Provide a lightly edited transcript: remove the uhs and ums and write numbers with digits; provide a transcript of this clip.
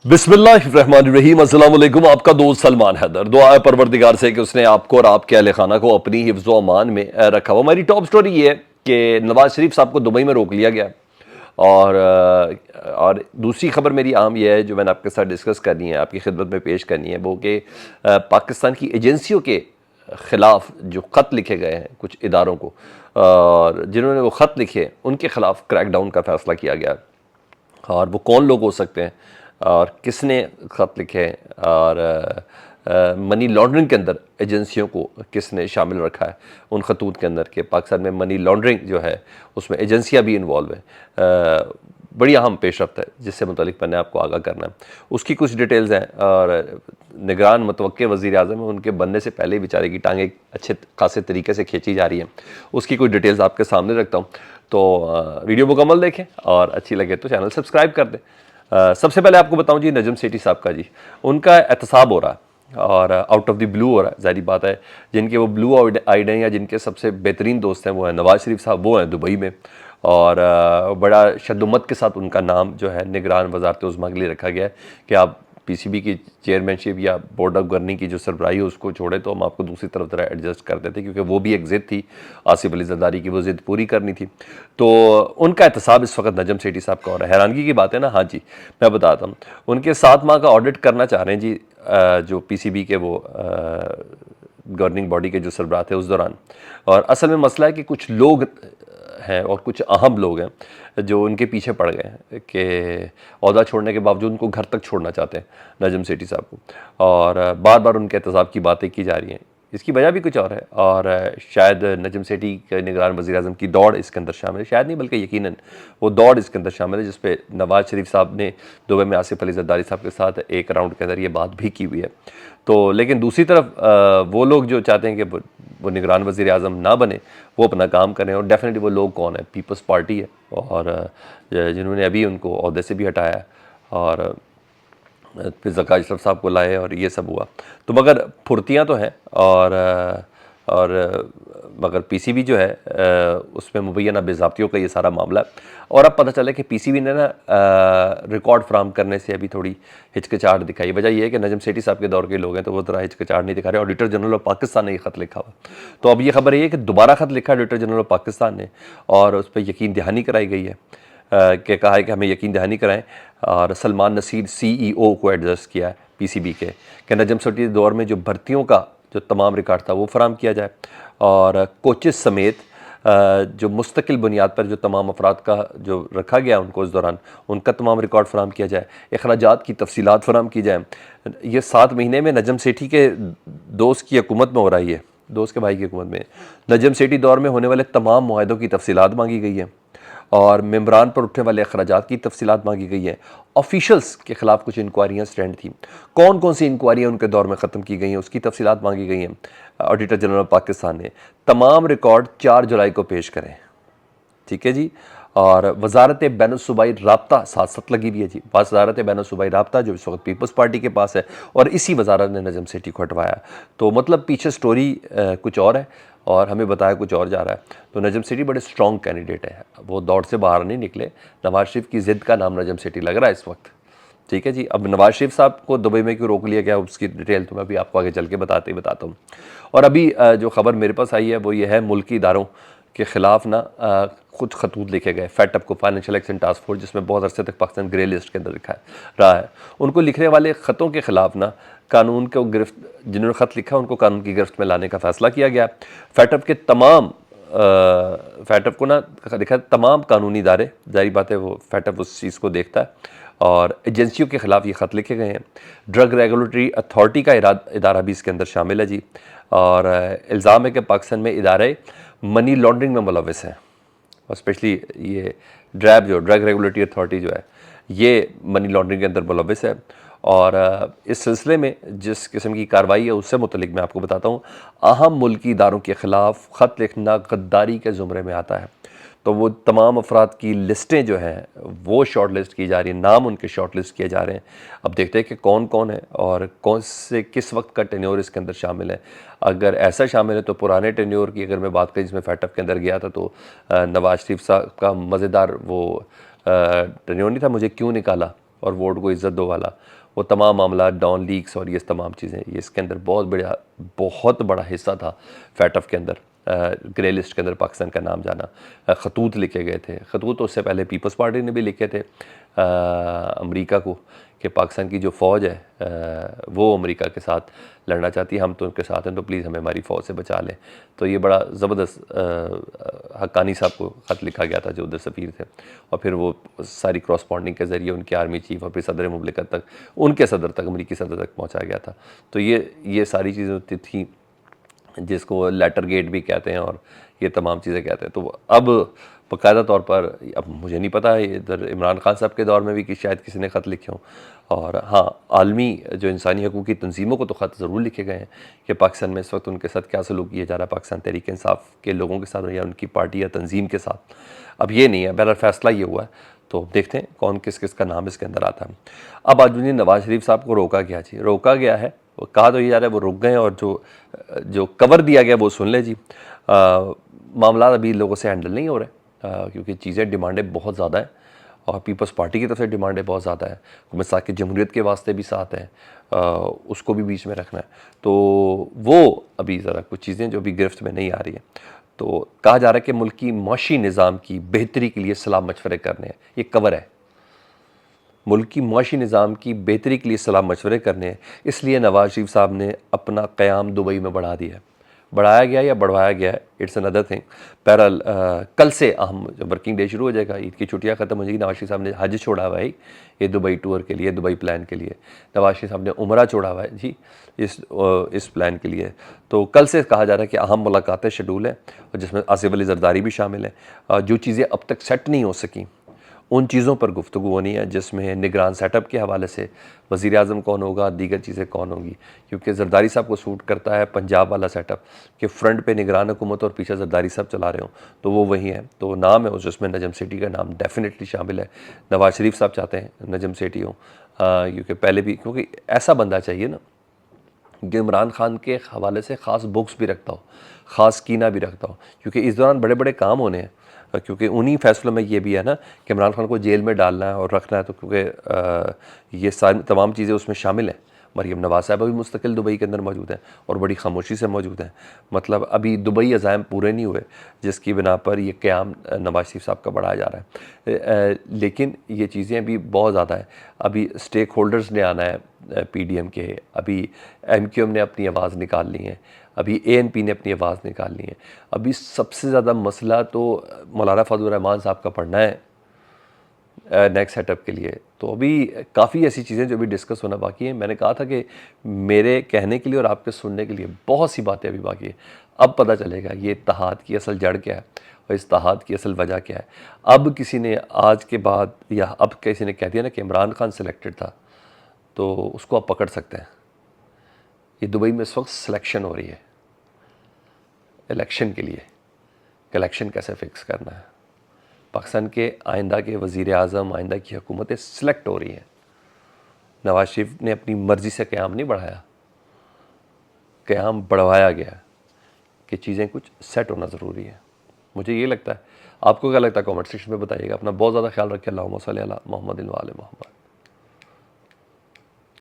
बिस्मिल्लाहिर्रहमानिर्रहीम, अस्सलाम वालेकुम। आपका दोस्त सलमान हैदर। दुआ है परवरदिगार से कि उसने आपको और आपके अहले खाना को अपनी हिफ्ज़ व अमान में रखा हो। हमारी टॉप स्टोरी ये है कि नवाज शरीफ साहब को दुबई में रोक लिया गया। और दूसरी खबर मेरी आम यह है जो मैंने आपके साथ डिस्कस करनी है, आपकी खिदमत में पेश करनी है, वो कि पाकिस्तान की एजेंसियों के ख़िलाफ़ जो ख़त लिखे गए हैं कुछ इदारों को, और जिन्होंने वो ख़त लिखे उनके ख़िलाफ़ क्रैकडाउन का फ़ैसला किया गया। और वो कौन लोग हो सकते हैं और किसने ख़त लिखे हैं, और मनी लॉन्ड्रिंग के अंदर एजेंसियों को किसने शामिल रखा है उन खतूत के अंदर के पाकिस्तान में मनी लॉन्ड्रिंग जो है उसमें एजेंसियां भी इन्वॉल्व हैं। बड़ी अहम पेशरफ्त है जिससे मुतालिक मैंने आपको आगाह करना है। उसकी कुछ डिटेल्स हैं, और निगरान मतवक्के वज़ीर आज़म है, उनके बनने से पहले ही बेचारे की टांगें अच्छे खासे तरीके से खींची जा रही हैं। उसकी कुछ डिटेल्स आपके सामने रखता हूँ, तो वीडियो मुकम्मल देखें और अच्छी लगे तो चैनल सब्सक्राइब कर दें। सबसे पहले आपको बताऊं जी, नजम सेठी साहब का जी उनका एहतसाब हो रहा है और आउट ऑफ द ब्लू हो रहा है। ज़ाहिर बात है, जिनके वो ब्लू आइड हैं या जिनके सबसे बेहतरीन दोस्त हैं वो हैं नवाज शरीफ साहब, वो हैं दुबई में। और बड़ा शद्दुमत के साथ उनका नाम जो है निगरान वजारत उज़्मा के लिए रखा गया है कि आप पीसीबी की चेयरमैनशिप या बोर्ड ऑफ गवर्निंग की जो सरबराही है उसको छोड़े तो हम आपको दूसरी तरफ तरह एडजस्ट कर देते, क्योंकि वो भी एक ज़िद थी आसिफ अली जरदारी की, वो ज़िद पूरी करनी थी। तो उनका एहतसाब इस वक्त नजम सेठी साहब का हो रहा है। हैरानगी की बात है ना। हाँ जी, मैं बताता हूँ। उनके 7 माह का ऑडिट करना चाह रहे हैं जी जो पीसीबी के वो गवर्निंग बॉडी के जो सरबराह थे उस दौरान। और असल में मसला है कि कुछ लोग हैं और कुछ अहम लोग हैं जो उनके पीछे पड़ गए हैं कि ओहदा छोड़ने के बावजूद उनको घर तक छोड़ना चाहते हैं नजम सेठी साहब को, और बार बार उनके एहतसाब की बातें की जा रही हैं। इसकी वजह भी कुछ और है, और शायद नजम सेठी के निगरान वज़ीर आज़म की दौड़ इसके अंदर शामिल है। शायद नहीं बल्कि यकीनन वो दौड़ इसके अंदर शामिल है जिस पे नवाज शरीफ साहब ने दुबई में आसिफ अली जरदारी साहब के साथ एक राउंड के अंदर ये बात भी की हुई है। तो लेकिन दूसरी तरफ वो लोग जो चाहते हैं कि वो निगरान वज़ीर आज़म ना बने, वो अपना काम करें। और डेफिनेटली वो लोग कौन है? पीपल्स पार्टी है, और जिन्होंने अभी उनको ओहदे से भी हटाया है और फिर ज़का अशरफ साहब को लाए और ये सब हुआ। तो मगर फुर्तियाँ तो हैं, और मगर पीसीबी जो है उसमें मुबैना बेज़ाब्तियों का ये सारा मामला है। और अब पता चला कि पीसीबी ने ना रिकॉर्ड फ्राहम करने से अभी थोड़ी हिचकिचाहट दिखाई। वजह यह है कि नजम सेठी साहब के दौर के लोग हैं तो वो ज़रा हिचकिचाहट नहीं दिखा रहे। ऑडिटर जनरल ऑफ पाकिस्तान ने ये ख़त लिखा हुआ, तो अब ये खबर ये है कि दोबारा ख़त लिखा ऑडिटर जनरल ऑफ पाकिस्तान ने, और उस पर यकीन दहानी कराई गई है कि कहा है कि हमें यकीन दहानी कराएं। और सलमान नसीर सीईओ को एडजस्ट किया है पीसीबी के कि नजम सेठी दौर में जो भर्तियों का जो तमाम रिकॉर्ड था वो फराम किया जाए, और कोचेस समेत जो मुस्तकिल बुनियाद पर जो तमाम अफराद का जो रखा गया उनको उस दौरान उनका तमाम रिकॉर्ड फराम किया जाए, अखराजात की तफसीलात फराम की जाए। ये 7 महीने में नजम सेठी के दोस्त की हुकूमत में हो रही है, दोस्त के भाई की हुकूमत में नजम सेठी दौर में होने वाले तमाम मुआहदों की तफसीलात मांगी गई है, और मेम्बरान पर उठने वाले अखराजात की तफसीलात मांगी गई हैं। ऑफिशल्स के खिलाफ कुछ इंक्वायरियाँ स्टैंड थी, कौन कौन सी इंक्वायरियाँ उनके दौर में ख़त्म की गई हैं उसकी तफसीलात मांगी गई हैं। ऑडिटर जनरल पाकिस्तान ने तमाम रिकॉर्ड 4 जुलाई को पेश करें, ठीक है जी। और वजारत बैनुल-सूबाई राब्ता साथ साथ लगी हुई है जी। वजारत बैनुल-सूबाई राब्ता जो इस वक्त पीपल्स पार्टी के पास है, और इसी वजारत ने नजम सेठी को हटवाया। तो मतलब पीछे स्टोरी कुछ और है और हमें बताया कुछ और जा रहा है। तो नजम सेठी बड़े स्ट्रॉन्ग कैंडिडेट है, वो दौड़ से बाहर नहीं निकले। नवाज शरीफ की ज़िद का नाम नजम सेठी लग रहा है इस वक्त, ठीक है जी। अब नवाज शरीफ साहब को दुबई में क्यों रोक लिया गया उसकी डिटेल तो मैं अभी आपको आगे चल के बताता हूँ। और अभी जो खबर मेरे पास आई है वो ये है, मुल्की इदारों के ख़िलाफ़ ना कुछ खतूत लिखे गए फैटअप को, फाइनेंशियल एक्शन टास्क फोर्स, जिसमें बहुत अरसे तक पाकिस्तान ग्रे लिस्ट के अंदर रहा है। उनको लिखने वाले ख़तों के ख़िलाफ़ ना कानून को गिरफ्त, जिन्होंने ख़त लिखा उनको कानून की गिरफ्त में लाने का फ़ैसला किया गया। फैटअप के तमाम फैटअप को ना देखा तमाम कानूनी इदारे, जाहिर बात है वो फैटअप उस चीज़ को देखता है, और एजेंसियों के ख़िलाफ़ ये ख़त लिखे गए हैं। ड्रग रेगुलेटरी अथॉरिटी का इदारा भी इसके अंदर शामिल है जी। और इल्ज़ाम है कि पाकिस्तान में इदारे मनी लॉन्ड्रिंग में मुलव्वस हैं, और स्पेशली ये ड्रैब जो ड्रग रेगुलेटरी अथॉरिटी जो है ये मनी लॉन्ड्रिंग के अंदर मुलव्वस है। और इस सिलसिले में जिस किस्म की कार्रवाई है उससे मुतलिक मैं आपको बताता हूँ, अहम मुल्की इदारों के ख़िलाफ़ ख़त लिखना गद्दारी के ज़ुमरे में आता है। तो वो तमाम अफराद की लिस्टें जो हैं वो शॉर्ट लिस्ट की जा रही हैं, नाम उनके शॉर्ट लिस्ट किए जा रहे हैं। अब देखते हैं कि कौन कौन है और कौन से किस वक्त का टेन्योर इसके अंदर शामिल है। अगर ऐसा शामिल है तो पुराने टेन्योर की अगर मैं बात करूँ जिसमें फैटअप के अंदर गया था, तो नवाज शरीफ साहब का मज़ेदार वो टेन्योर नहीं था, मुझे क्यों निकाला, और वोट को इज़्ज़त दो वाला, वो तमाम मामला डॉन लीक्स और ये तमाम चीज़ें, ये इसके अंदर बहुत बड़ा हिस्सा था फैटफ के अंदर। ग्रे लिस्ट के अंदर पाकिस्तान का नाम जाना, खतूत लिखे गए थे। खतूत तो उससे पहले पीपल्स पार्टी ने भी लिखे थे अमेरिका को कि पाकिस्तान की जो फ़ौज है वो अमेरिका के साथ लड़ना चाहती है, हम तो उनके साथ हैं, तो प्लीज़ हमें हमारी फ़ौज से बचा लें। तो ये बड़ा ज़बरदस्त हक्कानी साहब को ख़त लिखा गया था जो उधर सफ़ीर थे, और फिर वो सारी क्रॉसपॉन्डिंग के ज़रिए उनके आर्मी चीफ और फिर सदर मुमलिकत तक, उनके सदर तक, अमरीकी सदर तक पहुँचा गया था। तो ये सारी चीज़ें थी जिसको लेटर गेट भी कहते हैं और ये तमाम चीज़ें कहते हैं। तो अब बाकायदा तौर पर, अब मुझे नहीं पता इधर इमरान खान साहब के दौर में भी कि शायद किसी ने ख़त लिखे हों, और हाँ, आलमी जो इंसानी हकूक़ की तंजीमों को तो ख़त ज़रूर लिखे गए हैं कि पाकिस्तान में इस वक्त उनके साथ क्या सलूक किया जा रहा है, पाकिस्तान तहरीक इंसाफ के लोगों के साथ या उनकी पार्टी या तंजीम के साथ। अब ये नहीं है, बहरहाल फ़ैसला ये हुआ है, तो देखते हैं कौन किस किस का नाम इसके अंदर आता है। अब आज नवाज़ शरीफ साहब को रोका गया जी, रोका गया है, कहा तो ये जा रहा है वो रुक गए, और जो कवर दिया गया वो सुन ले जी। मामला अभी लोगों से हैंडल नहीं हो रहे क्योंकि चीज़ें, डिमांडें बहुत ज़्यादा हैं, और पीपल्स पार्टी की तरफ से डिमांडें बहुत ज़्यादा है, मिसाल के जमहूरियत के वास्ते भी साथ हैं, उसको भी बीच में रखना है। तो वो अभी ज़रा कुछ चीज़ें जो अभी गिरफ्त में नहीं आ रही हैं। तो कहा जा रहा है कि मुल्क की माशी निज़ाम की बेहतरी के लिए सलाह मशवरे करने हैं, ये कवर है, मुल्क की माशी निज़ाम की बेहतरी के लिए सलाह मशवरे करने हैं। इसलिए नवाज़ शरीफ साहब ने अपना क़याम दुबई में बढ़ा दिया है, बढ़ाया गया या बढ़वाया गया है, इट्स अनदर थिंग। बहरहाल कल से अहम वर्किंग डे शुरू हो जाएगा, ईद की छुट्टियां ख़त्म हो जाएगी। नवाज़ शरीफ साहब ने हज छोड़ा हुआ है ये दुबई टूर के लिए, दुबई प्लान के लिए। नवाज़ शरीफ साहब ने उमरा छोड़ा हुआ है जी इस प्लान के लिए। तो कल से कहा जा रहा है कि अहम मुलाकातें शेड्यूल हैं, और जिसमें आसिफ अली जरदारी भी शामिल हैं। जो चीज़ें अब तक सेट नहीं हो सकी उन चीज़ों पर गुफ्तगू होनी है, जिसमें निगरान सेटअप के हवाले से वज़ीर आज़म कौन होगा, दीगर चीज़ें कौन होंगी, क्योंकि जरदारी साहब को सूट करता है पंजाब वाला सेटअप कि फ्रंट पे निगरान हुकूमत और पीछे जरदारी साहब चला रहे हों, तो वो वही है। तो नाम है उसमें नजम सेठी का नाम डेफिनेटली शामिल है। नवाज़ शरीफ साहब चाहते हैं नजम सेठी हो, क्योंकि पहले भी, क्योंकि ऐसा बंदा चाहिए ना कि इमरान खान के हवाले से ख़ास बुक्स भी रखता हो, ख़ास कीना भी रखता हो, क्योंकि इस दौरान बड़े बड़े काम होने हैं। क्योंकि उन्हीं फैसलों में ये भी है ना कि इमरान खान को जेल में डालना है और रखना है, तो क्योंकि ये सारी तमाम चीज़ें उसमें शामिल हैं। मरीम नवाज़ साहब भी मुस्तकिल दुबई के अंदर मौजूद हैं और बड़ी खामोशी से मौजूद हैं। मतलब अभी दुबई अज़ाइम पूरे नहीं हुए, जिसकी बिना पर यह क़याम नवाज़ शरीफ साहब का बढ़ाया जा रहा है। लेकिन ये चीज़ें अभी बहुत ज़्यादा है। अभी स्टेक होल्डर्स ने आना है PDM के, अभी MQM ने अपनी आवाज़ निकाल ली है, अभी ANP ने अपनी आवाज़ निकाल ली है। अभी सबसे ज़्यादा मसला तो मौलाना फजल रहमान साहब का पढ़ना है नेक्स्ट सेटअप के लिए। तो अभी काफ़ी ऐसी चीज़ें जो अभी डिस्कस होना बाकी है। मैंने कहा था कि मेरे कहने के लिए और आपके सुनने के लिए बहुत सी बातें अभी बाकी है। अब पता चलेगा ये इत्तेहाद की असल जड़ क्या है और इस इत्तेहाद की असल वजह क्या है। अब किसी ने आज के बाद, या अब किसी ने कह दिया ना कि इमरान खान सिलेक्टेड था, तो उसको आप पकड़ सकते हैं। ये दुबई में इस वक्त सिलेक्शन हो रही है इलेक्शन के लिए, इलेक्शन कैसे फ़िक्स करना है। पाकिस्तान के आइंदा के वज़ीर आज़म, आइंदा की हुकूमतें सिलेक्ट हो रही हैं। नवाज़ शरीफ ने अपनी मर्ज़ी से क़याम नहीं बढ़ाया, क़याम बढ़वाया गया कि चीज़ें कुछ सेट होना ज़रूरी है। मुझे ये लगता है। आपको क्या लगता है कमेंट सेक्शन में बताइएगा। अपना बहुत ज़्यादा ख्याल रखिए। अल्लाहुम्मा सल्ली अला मुहम्मदिन व आले मुहम्मद।